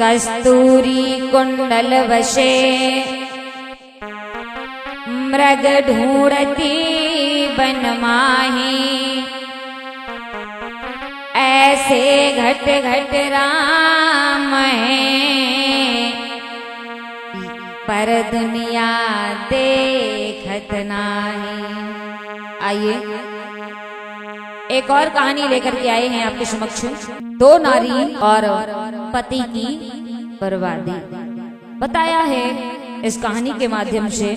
कस्तूरी कुंडल वशे मृग ढूंढती बन माही। ऐसे घट घट राम है पर दुनिया देखत नाही। आइए एक और कहानी लेकर के आए हैं आपके समक्ष। दो नारी और पति की बर्बादी बताया है इस कहानी के माध्यम से।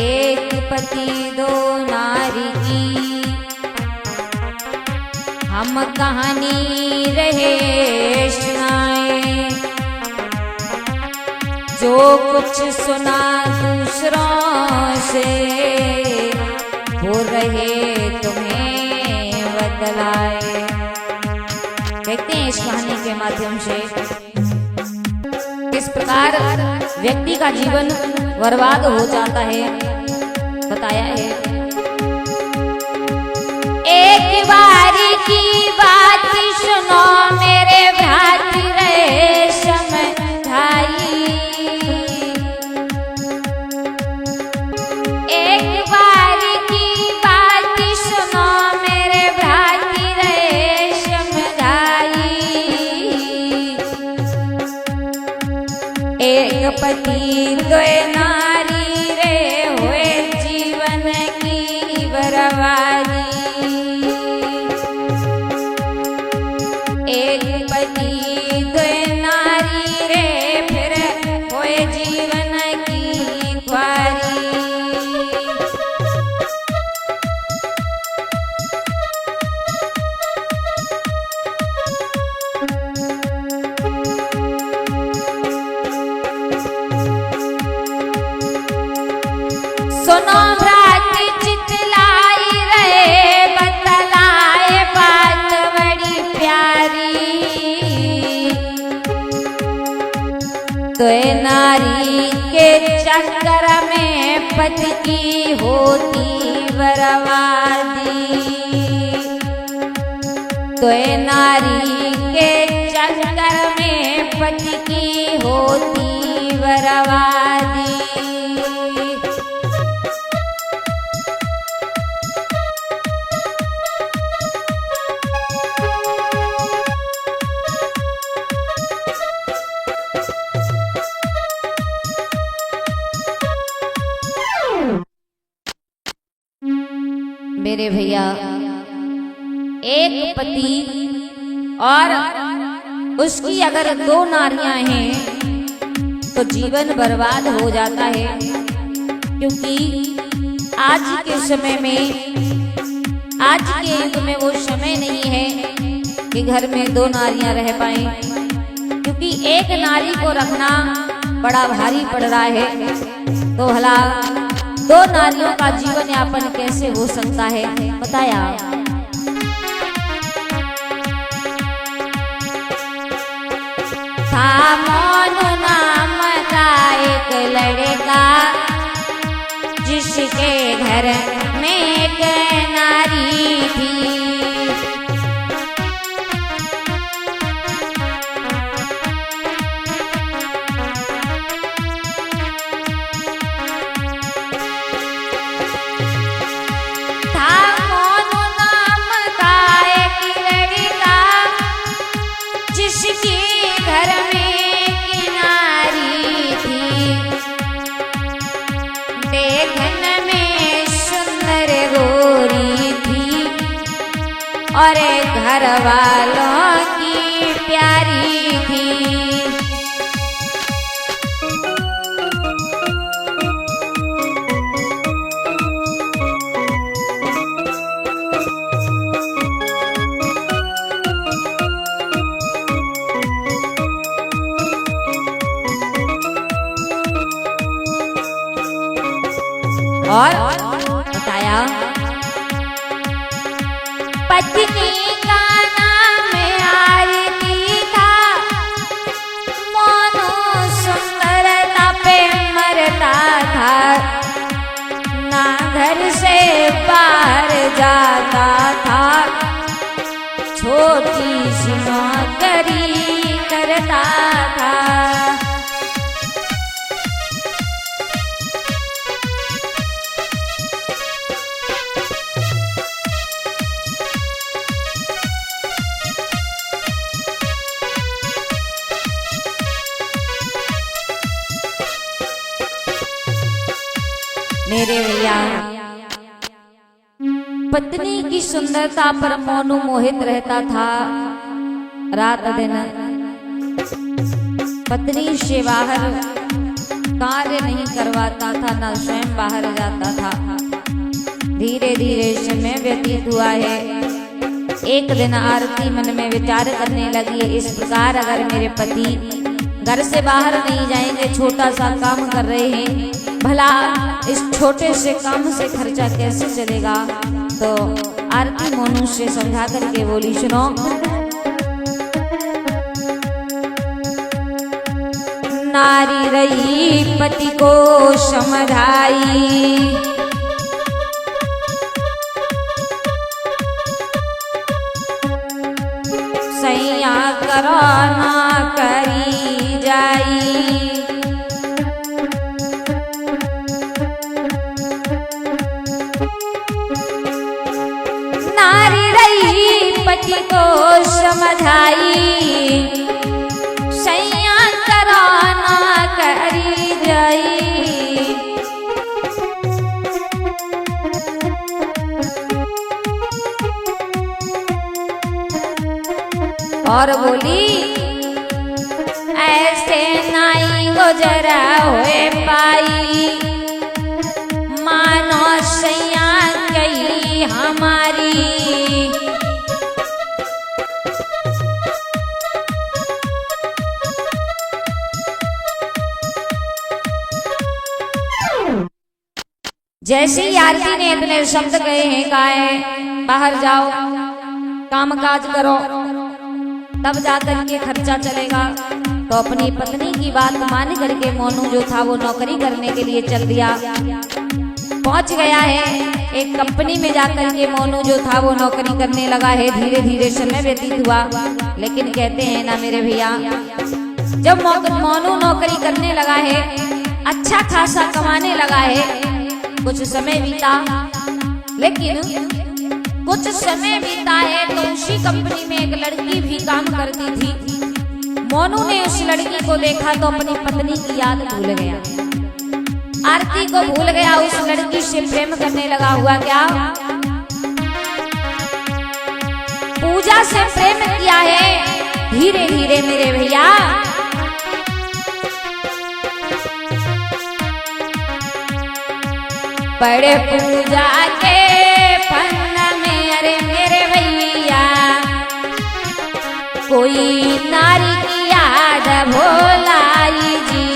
एक पति दो नारी की हम कहानी रहे सुनाए। जो कुछ सुना दूसरों से वो रहे तुम्हें बदलाए। देखते हैं इस कहानी के माध्यम से किस प्रकार व्यक्ति का जीवन बर्बाद हो जाता है। बताया है एक बारी की बात सुनो मेरे भ्रातृ रेशम भाई। एक बारी की बात सुनो मेरे भ्रातृ रेशम भाई। एक पति दो नारी रे हुए जीवन की बर्बादी। एक पति दो नारी रे फिर हुए जीवन की ख्वारी। सुनो भ्रातृ चितलाई रहे बतलाए बात बड़ी प्यारी। तो नारी के चक्कर में पति की होती बर्बादी। तो नारी के चक्कर में पति की होती बर्बादी। मेरे भैया एक पति और उसकी अगर दो नारियां हैं तो जीवन बर्बाद हो जाता है। क्योंकि आज के समय में आज के युग में वो समय नहीं है कि घर में दो नारियां रह पाएं। क्योंकि एक नारी को रखना बड़ा भारी पड़ रहा है। तो भला दो नारियों का जीवन यापन कैसे हो सकता है बताया। था मोनू नाम का एक लड़का जिसके घर में एक नारी थी। घर में किनारी थी देखने में सुंदर गोरी थी और घर वालों की प्यारी थी। और बताया पत्नी का नाम आरती था। मोनू सुंदरता पे मरता था। ना घर से बाहर जाता था। छोटी सी नौकरी करता मेरे भैया पत्नी की सुंदरता पर मोनू मोहित रहता था। रात दिन पत्नी से बाहर कार्य नहीं करवाता था, न स्वयं बाहर जाता था। धीरे धीरे समय व्यतीत हुआ है। एक दिन आरती मन में विचार करने लगी, इस प्रकार अगर मेरे पति घर से बाहर नहीं जाएंगे, छोटा सा काम कर रहे हैं, भला इस छोटे से काम से खर्चा कैसे चलेगा। तो आरती मोनू से समझा करके बोली, सुनो नारी रही पति को समझाई, सैया करो ना करी जाई। नारी रही पति को समझाई, सैया करो ना करी जाई। और बोली ऐसे नाई गुजरा हुए पाई, मानो सैया गई हमारी। जैसे ही आरती ने इतने शब्द कहे हैं, कहा है बाहर जाओ काम काज करो तब जाकर के खर्चा चलेगा, तो अपनी पत्नी की बात मान करके मोनू जो था वो नौकरी करने के लिए चल दिया। पहुंच गया है एक कंपनी में, जाकर के मोनू जो था वो नौकरी करने लगा है। धीरे धीरे समय व्यतीत हुआ, लेकिन कहते हैं ना मेरे भैया, जब मोनू नौकरी करने लगा है, अच्छा खासा कमाने लगा है, कुछ समय बीता, लेकिन कुछ समय बीता है तो उसी कंपनी में एक लड़की भी काम करती थी। मोनू ने उस लड़की को देखा तो अपनी पत्नी की याद भूल गया, आरती को भूल गया, उस लड़की से प्रेम करने लगा। हुआ क्या, पूजा से प्रेम किया है। धीरे धीरे मेरे भैया बड़े पूजा के फन में, अरे मेरे भैया कोई नारी की याद भोलाई जी।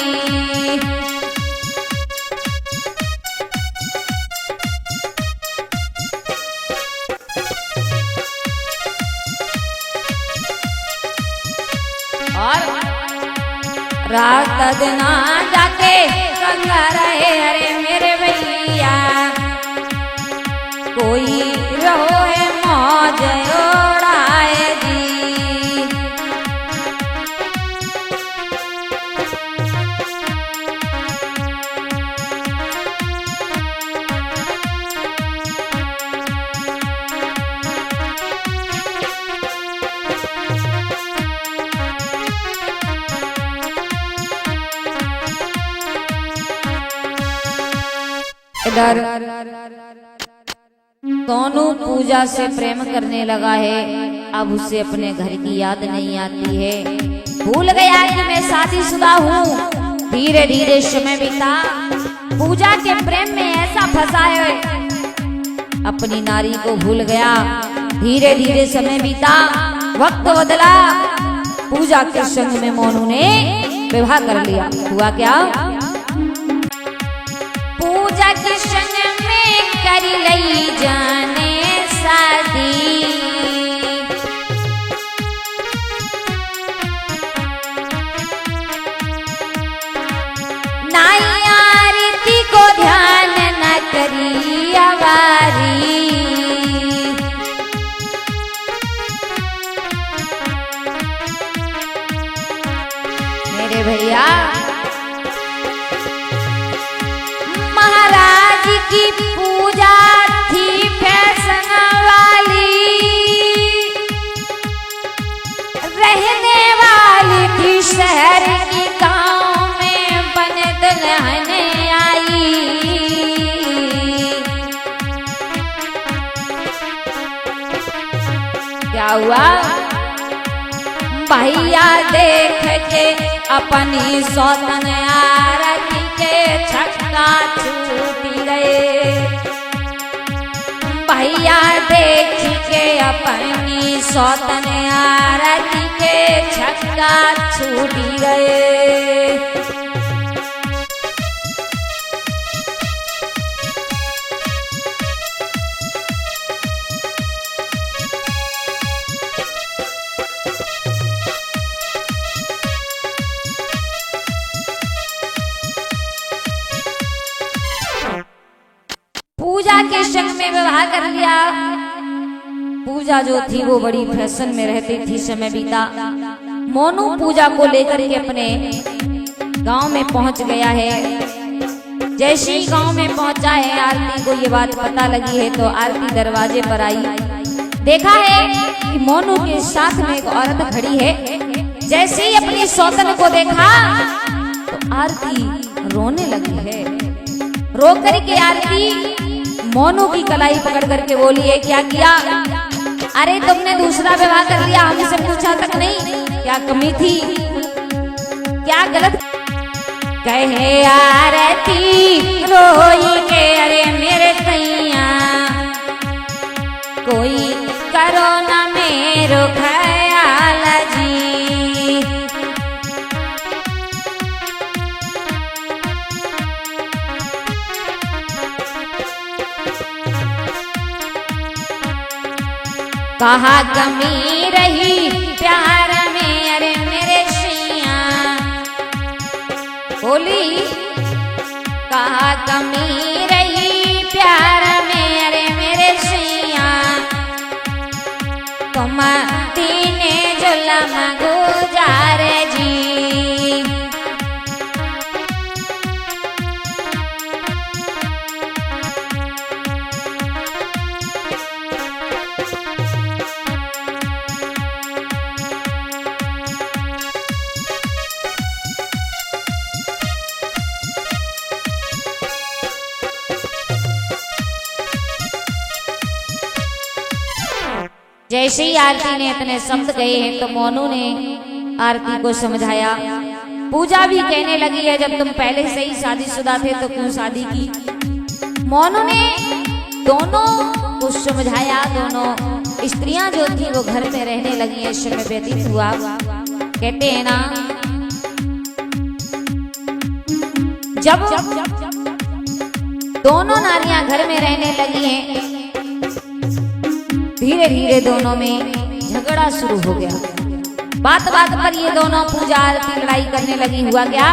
और रात दिन जाके गंगा रहे, अरे मेरे भैया कोई रहो है मौज उड़ाए जी। इधर सोनू पूजा से प्रेम करने लगा है। अब उसे अपने घर की याद नहीं आती है, भूल गया कि मैं शादीशुदा हूँ। धीरे धीरे समय बीता, पूजा के प्रेम में ऐसा फंसा है, अपनी नारी को भूल गया। धीरे धीरे समय बीता, वक्त बदला, पूजा के संग में मोनू ने विवाह कर लिया। हुआ क्या, पूजा के संग में कर लई जाने शादी। नाई आरती को ध्यान न करी आवारी। मेरे भैया महाराज की पूजा थी फैशन वाली, रहने वाली थी शहर की, गांव में बन दुल्हन आई। हुआ भैया देख के अपनी सौतन आरती के छक्का छूट गए। भैया देख के अपनी सौतन आरती के छक्का छूट गए। पूजा के संग में विवाह कर लिया। पूजा जो थी वो बड़ी फैशन में रहती थी। समय बीता, मोनू पूजा को लेकर के अपने गांव में पहुंच गया है। जैसे ही गांव में पहुंचा है, आरती को ये बात पता लगी है तो आरती दरवाजे पर आई। देखा है कि मोनू के साथ में एक औरत खड़ी है। जैसे ही अपनी सौतन को देखा तो आरती रोने लगी है। रो करके आरती मोनू की कलाई पकड़ करके बोली है, क्या किया? अरे तुमने दूसरा विवाह कर लिया, हमसे पूछा तक नहीं, क्या कमी थी, क्या गलत? कहे आरती रोई के अरे मेरे सैया कोई करो ना मेरो ख्याल जी। कहा कमी रही प्यार में अरे मेरे सैया, बोली कहा कमी रही प्यार में अरे मेरे सैया, तुम दीने जुल्म गुजारे जी। जैसे ही आरती ने इतने शब्द कहे हैं तो मोनू ने आरती को समझाया। पूजा भी कहने लगी है, जब तुम पहले से ही शादीशुदा थे तो क्यों शादी की? मोनू ने दोनों को समझाया। दोनों स्त्रियां जो थी वो घर में रहने लगी है। समय व्यतीत हुआ। कहते हैं ना, जब दोनों नारियां घर में रहने लगी हैं, धीरे धीरे दोनों में झगड़ा शुरू हो गया। बात बात पर ये दोनों पूजा आरती लड़ाई करने लगी। हुआ क्या?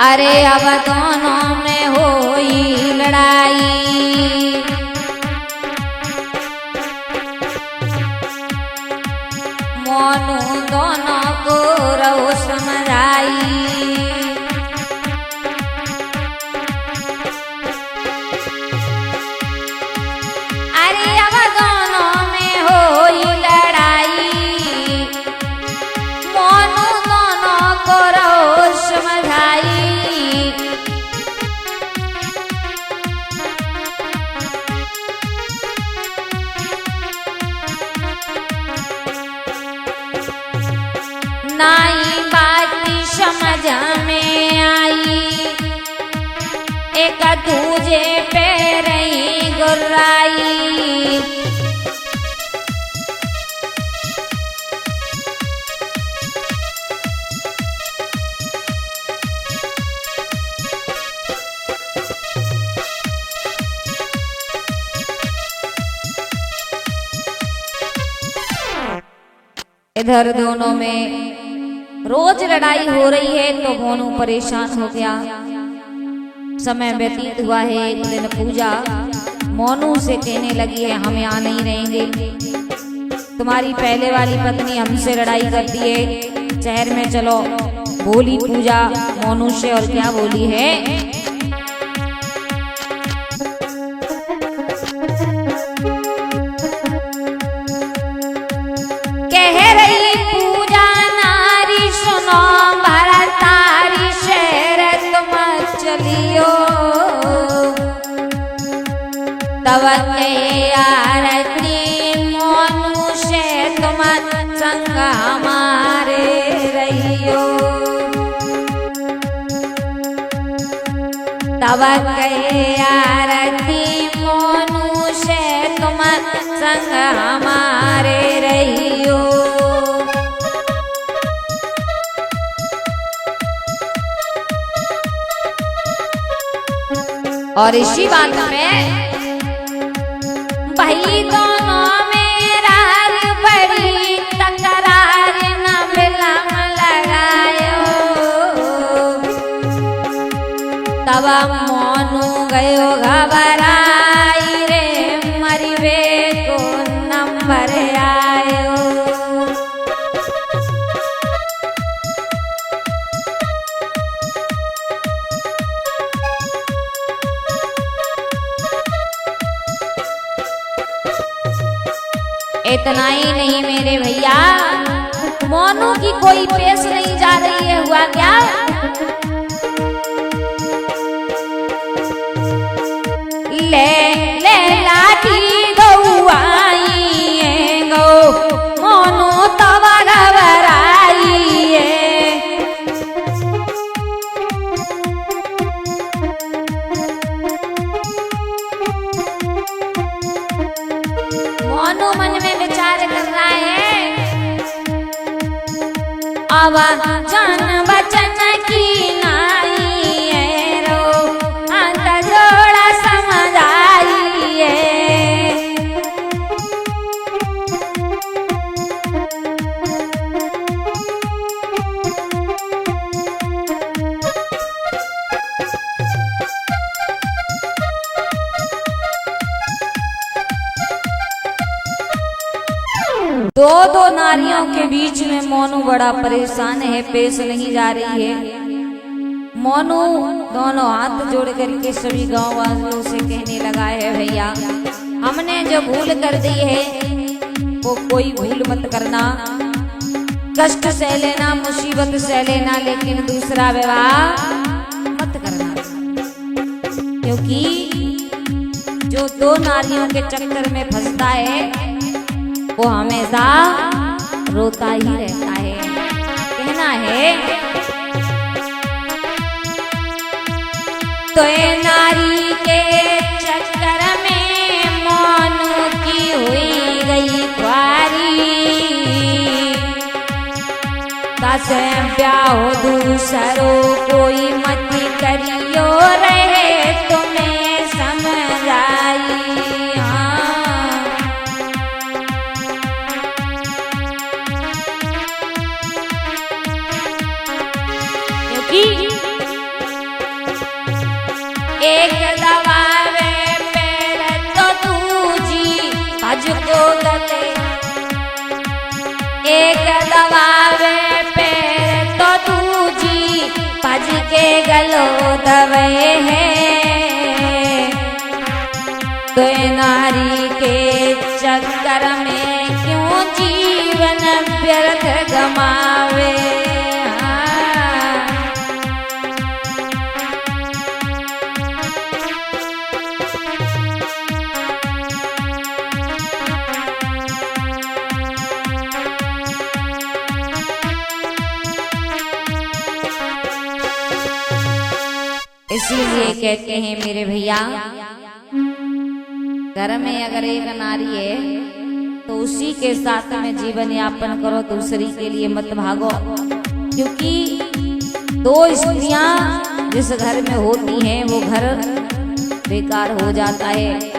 अरे अब दोनों में हुई लड़ाई, मोनू दोनों को रहो समझाई। नाई बात समझ में आई, एक दूजे पे रही गुर्राई। इधर दोनों में रोज लड़ाई हो रही है तो मोनू परेशान हो गया। समय व्यतीत हुआ है। एक दिन पूजा मोनू से कहने लगी है, हम यहाँ नहीं रहेंगे, तुम्हारी पहले वाली पत्नी हमसे लड़ाई करती है, शहर में चलो। बोली पूजा मोनू से, और क्या बोली है? कह रही पूजा नारी सुनो भरतारी शहर तुम चलियो, के आरती मोनू से तुम संग हमारे रहियो, तब के आरती मोनू से तुम संग हमारे रहियो। और इसी बात में भाई दोनों में राग बड़ी तकरार न बिलम लगायो, तब मोनू गयो घबराई रे मरिबे को नंबर आयो। इतना ही नहीं मेरे भैया, मोनू की कोई पेश नहीं जा रही है, हुआ क्या? ले लाठी गौ आई गौ मोनू तब घबराई है। मोनू मन में विचार कर रहा है, अब जान बचन की नाई है रो अंत जोड़ा समझ आई है। दो नारियों के बीच में मोनू बड़ा परेशान है, पेश नहीं जा रही है। मोनू दोनों हाथ जोड़ करके सभी गांव वालों से कहने लगा है, भैया हमने जो भूल कर दी है वो कोई भूल मत करना, कष्ट सह लेना, मुसीबत सह लेना, लेकिन दूसरा विवाह मत करना, क्योंकि जो दो नारियों के चक्कर में फंसता है वो हमेशा रोता ही रहता है। कहना है तो ये नारी के चक्कर में मोनू की हुई गई ख्वारी, कसे ब्याह दूसरो कोई मत करियो रहे तुम्हें समझ आई। एक दबावे पैर तो दूजी भज को गले, एक दबावे पैर तो दूजी भज के गलो दबे है। तो नारी के चक्कर में क्यों जीवन व्यर्थ गमावे। इसीलिए कहते हैं मेरे भैया, घर में अगर एक नारी है तो उसी के साथ में जीवन यापन करो, दूसरी के लिए मत भागो, क्योंकि दो स्त्रियां जिस घर में होती हैं वो घर बेकार हो जाता है।